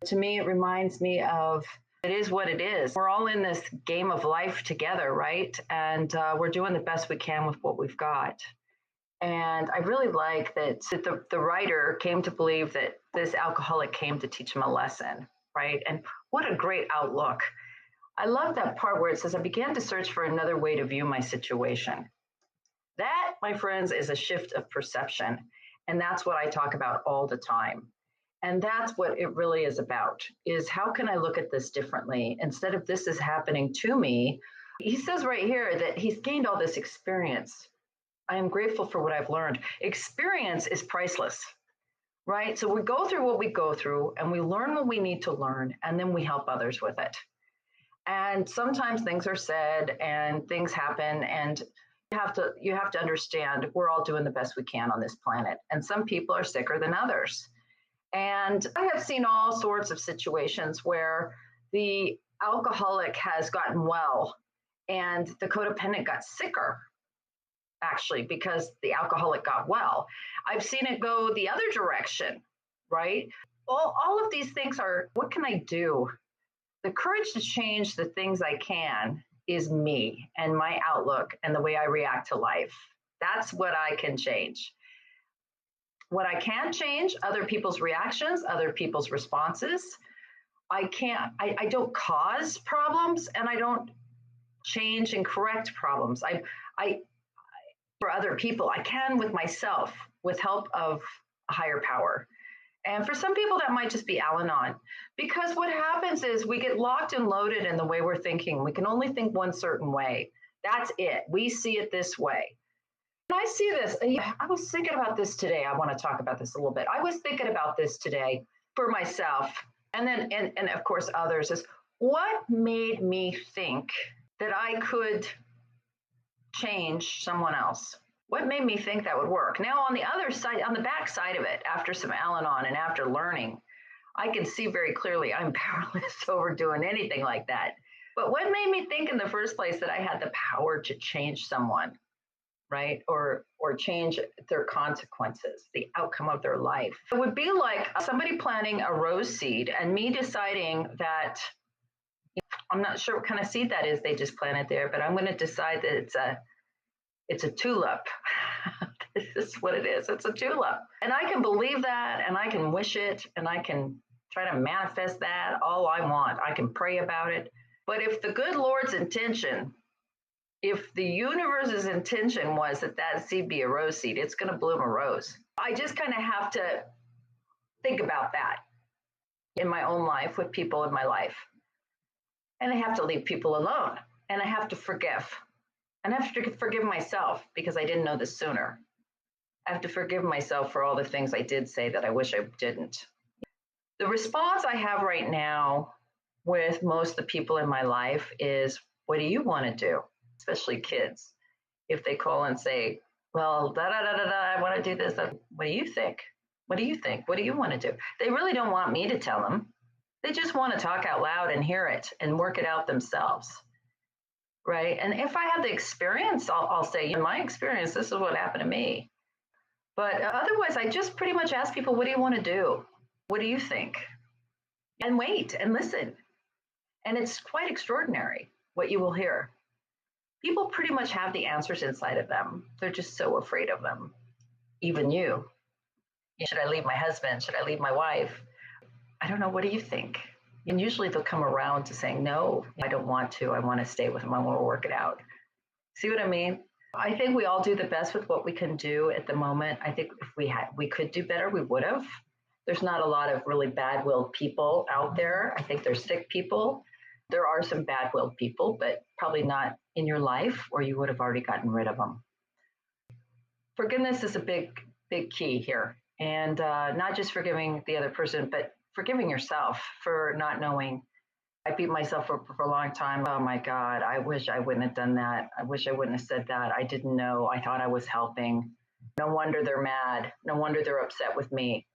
To me, it reminds me of it is what it is. We're all in this game of life together, right? And we're doing the best we can with what we've got. And I really like that the writer came to believe that this alcoholic came to teach him a lesson, right? And what a great outlook. I love that part where it says, I began to search for another way to view my situation. That, my friends, is a shift of perception. And that's what I talk about all the time. And that's what it really is about, is how can I look at this differently? Instead of this is happening to me, he says right here that he's gained all this experience. I am grateful for what I've learned. Experience is priceless, right? So we go through what we go through and we learn what we need to learn, and then we help others with it. And sometimes things are said and things happen, and you have to understand we're all doing the best we can on this planet. And some people are sicker than others. And I have seen all sorts of situations where the alcoholic has gotten well and the codependent got sicker, actually, because the alcoholic got well. I've seen it go the other direction, right? All of these things are, what can I do? The courage to change the things I can is me and my outlook and the way I react to life. That's what I can change. What I can't change, other people's reactions, other people's responses. I don't cause problems, and I don't change and correct problems. I for other people, I can with myself, with help of a higher power. And for some people, that might just be Al-Anon, because what happens is we get locked and loaded in the way we're thinking. We can only think one certain way. That's it. We see it this way. And I see this. I was thinking about this today. I want to talk about this a little bit. I was thinking about this today for myself, and then and of course others, is what made me think that I could change someone else? What made me think that would work? Now, on the other side, on the back side of it, after some Al-Anon and after learning, I can see very clearly I'm powerless over doing anything like that. But what made me think in the first place that I had the power to change someone, right? Or change their consequences, the outcome of their life? It would be like somebody planting a rose seed and me deciding that, I'm not sure what kind of seed that is they just planted there, but I'm going to decide that it's a tulip. This is what it is. It's a tulip. And I can believe that, and I can wish it, and I can try to manifest that all I want. I can pray about it. But if the good Lord's intention, if the universe's intention was that that seed be a rose seed, it's going to bloom a rose. I just kind of have to think about that in my own life, with people in my life. And I have to leave people alone, and I have to forgive. And I have to forgive myself because I didn't know this sooner. I have to forgive myself for all the things I did say that I wish I didn't. The response I have right now with most of the people in my life is, what do you want to do? Especially kids. If they call and say, well, I want to do this. What do you think? What do you think? What do you want to do? They really don't want me to tell them. They just want to talk out loud and hear it and work it out themselves. Right. And if I have the experience, I'll say, in my experience, this is what happened to me. But otherwise, I just pretty much ask people, what do you want to do? What do you think? And wait and listen. And it's quite extraordinary what you will hear. People pretty much have the answers inside of them. They're just so afraid of them. Even you. Should I leave my husband? Should I leave my wife? I don't know. What do you think? And usually they'll come around to saying, no, I don't want to. I want to stay with him. I want to work it out. See what I mean? I think we all do the best with what we can do at the moment. I think if we could do better, we would have. There's not a lot of really bad-willed people out there. I think there's sick people. There are some bad-willed people, but probably not in your life, or you would have already gotten rid of them. Forgiveness is a big, big key here. And not just forgiving the other person, but forgiving yourself for not knowing. I beat myself up for a long time. Oh my God, I wish I wouldn't have done that. I wish I wouldn't have said that. I didn't know. I thought I was helping. No wonder they're mad. No wonder they're upset with me,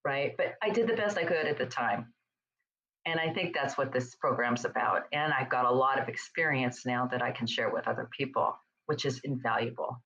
right? But I did the best I could at the time. And I think that's what this program's about. And I've got a lot of experience now that I can share with other people, which is invaluable.